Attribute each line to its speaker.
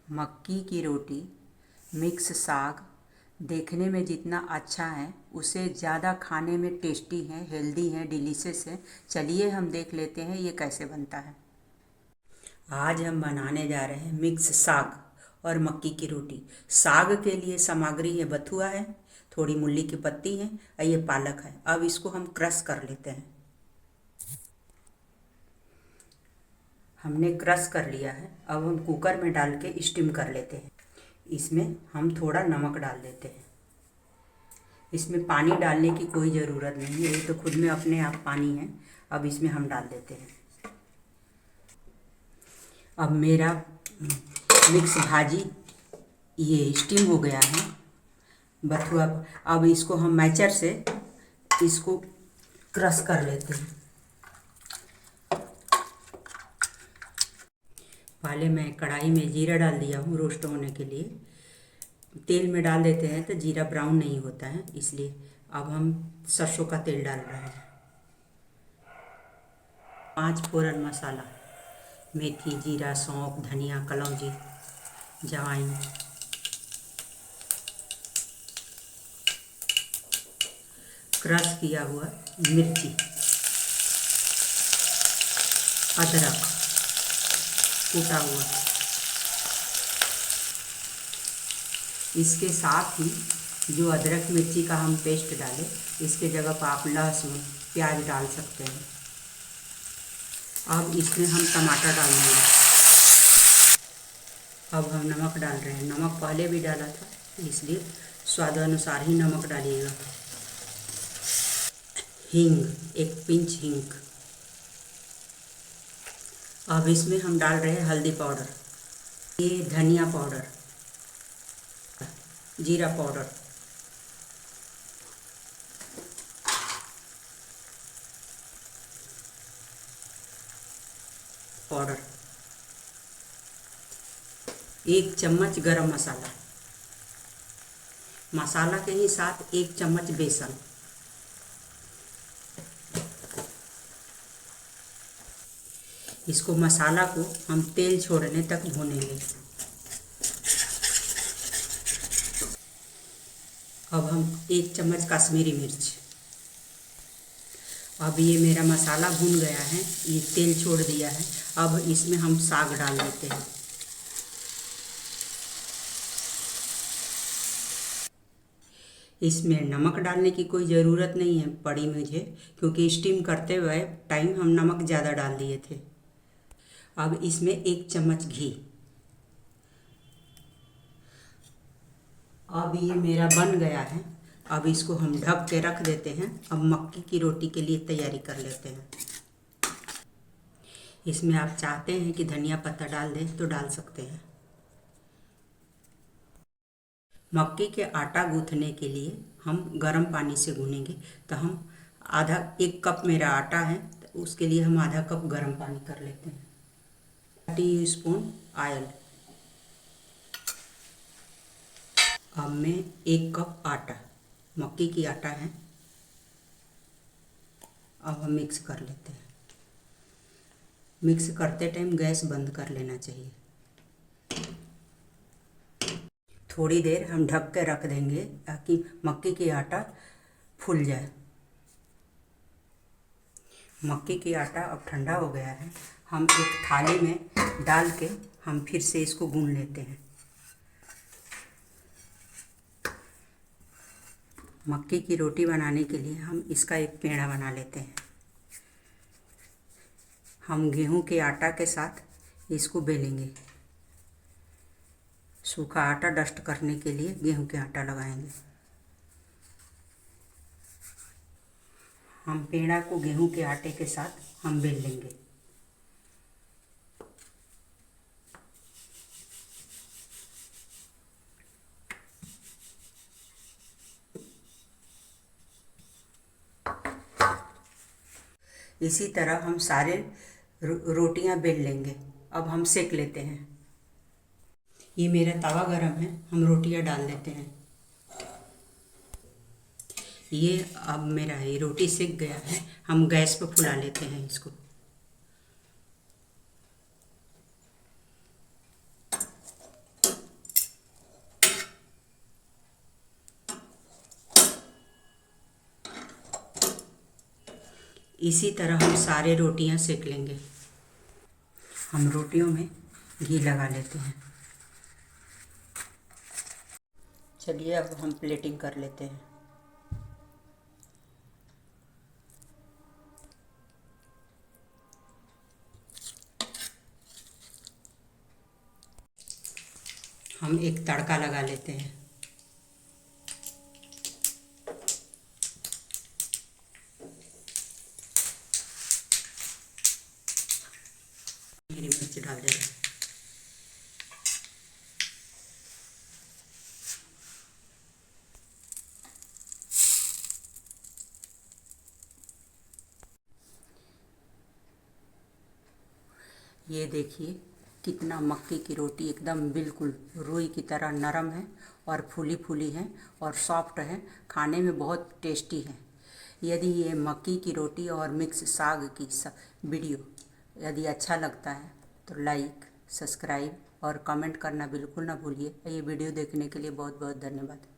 Speaker 1: मक्की की रोटी, मिक्स साग देखने में जितना अच्छा है उससे ज़्यादा खाने में टेस्टी है, हेल्दी है, डिलीशियस है। चलिए हम देख लेते हैं ये कैसे बनता है। आज हम बनाने जा रहे हैं मिक्स साग और मक्की की रोटी। साग के लिए सामग्री है, बथुआ है, थोड़ी मूली की पत्ती है और ये पालक है। अब इसको हम क्रश कर लेते हैं। हमने क्रश कर लिया है। अब हम कुकर में डाल के स्टीम कर लेते हैं। इसमें हम थोड़ा नमक डाल देते हैं। इसमें पानी डालने की कोई ज़रूरत नहीं है, ये तो खुद में अपने आप पानी है। अब इसमें हम डाल देते हैं। अब मेरा मिक्स भाजी ये स्टीम हो गया है बथुआ। अब इसको हम मैचर से इसको क्रश कर लेते हैं। पहले मैं कढ़ाई में जीरा डाल दिया हूँ रोस्ट होने के लिए। तेल में डाल देते हैं तो जीरा ब्राउन नहीं होता है, इसलिए अब हम सरसों का तेल डाल रहे हैं। 5 फोरन मसाला, मेथी, जीरा, सौंफ, धनिया, कलौंजी, जवाइन, क्रश किया हुआ मिर्ची, अदरक कूटा हुआ। इसके साथ ही जो अदरक मिर्ची का हम पेस्ट डालें, इसके जगह पर आप लहसुन प्याज डाल सकते हैं। अब इसमें हम टमाटर डालेंगे। अब हम नमक डाल रहे हैं। नमक पहले भी डाला था, इसलिए स्वादानुसार ही नमक डालिएगा। हींग, एक पिंच हींग। अब इसमें हम डाल रहे हैं हल्दी पाउडर, ये धनिया पाउडर, जीरा पाउडर, पाउडर, 1 चम्मच गरम मसाला, मसाला के ही साथ 1 चम्मच बेसन। इसको मसाला को हम तेल छोड़ने तक भूनेंगे। अब हम 1 चम्मच कश्मीरी मिर्च। अब ये मेरा मसाला भून गया है, ये तेल छोड़ दिया है। अब इसमें हम साग डाल देते हैं। इसमें नमक डालने की कोई ज़रूरत नहीं है पड़ी मुझे, क्योंकि स्टीम करते हुए टाइम हम नमक ज़्यादा डाल दिए थे। अब इसमें 1 चम्मच घी। अब ये मेरा बन गया है। अब इसको हम ढक के रख देते हैं। अब मक्की की रोटी के लिए तैयारी कर लेते हैं। इसमें आप चाहते हैं कि धनिया पत्ता डाल दें तो डाल सकते हैं। मक्की के आटा गूँथने के लिए हम गर्म पानी से गूँनेंगे, तो हम 1 कप मेरा आटा है, तो उसके लिए हम आधा कप गर्म पानी कर लेते हैं। Teaspoon oil. अब मैं 1 कप आटा, मक्की की आटा है, अब हम मिक्स कर लेते हैं। मिक्स करते टाइम गैस बंद कर लेना चाहिए। थोड़ी देर हम ढक के रख देंगे ताकि मक्की की आटा फूल जाए। मक्की की आटा अब ठंडा हो गया है। हम एक थाली में डाल के हम फिर से इसको गूँध लेते हैं। मक्की की रोटी बनाने के लिए हम इसका एक पेड़ा बना लेते हैं। हम गेहूं के आटा के साथ इसको बेलेंगे। सूखा आटा डस्ट करने के लिए गेहूं के आटा लगाएंगे। हम पेड़ा को गेहूं के आटे के साथ हम बेल लेंगे। इसी तरह हम सारे रोटियां बेल लेंगे। अब हम सेक लेते हैं। ये मेरा तवा गरम है, हम रोटियां डाल देते हैं। ये अब मेरा ये रोटी सेक गया है, हम गैस पर फुला लेते हैं इसको। इसी तरह हम सारे रोटियां सेक लेंगे। हम रोटियों में घी लगा लेते हैं। चलिए अब हम प्लेटिंग कर लेते हैं। हम एक तड़का लगा लेते हैं। हरी मिर्च डाल देंगे। ये देखिए कितना मक्के की रोटी एकदम बिल्कुल रुई की तरह नरम है और फूली फूली है और सॉफ्ट है, खाने में बहुत टेस्टी है। यदि ये मक्की की रोटी और मिक्स साग की वीडियो यदि अच्छा लगता है तो लाइक, सब्सक्राइब और कमेंट करना बिल्कुल ना भूलिए। ये वीडियो देखने के लिए बहुत बहुत धन्यवाद।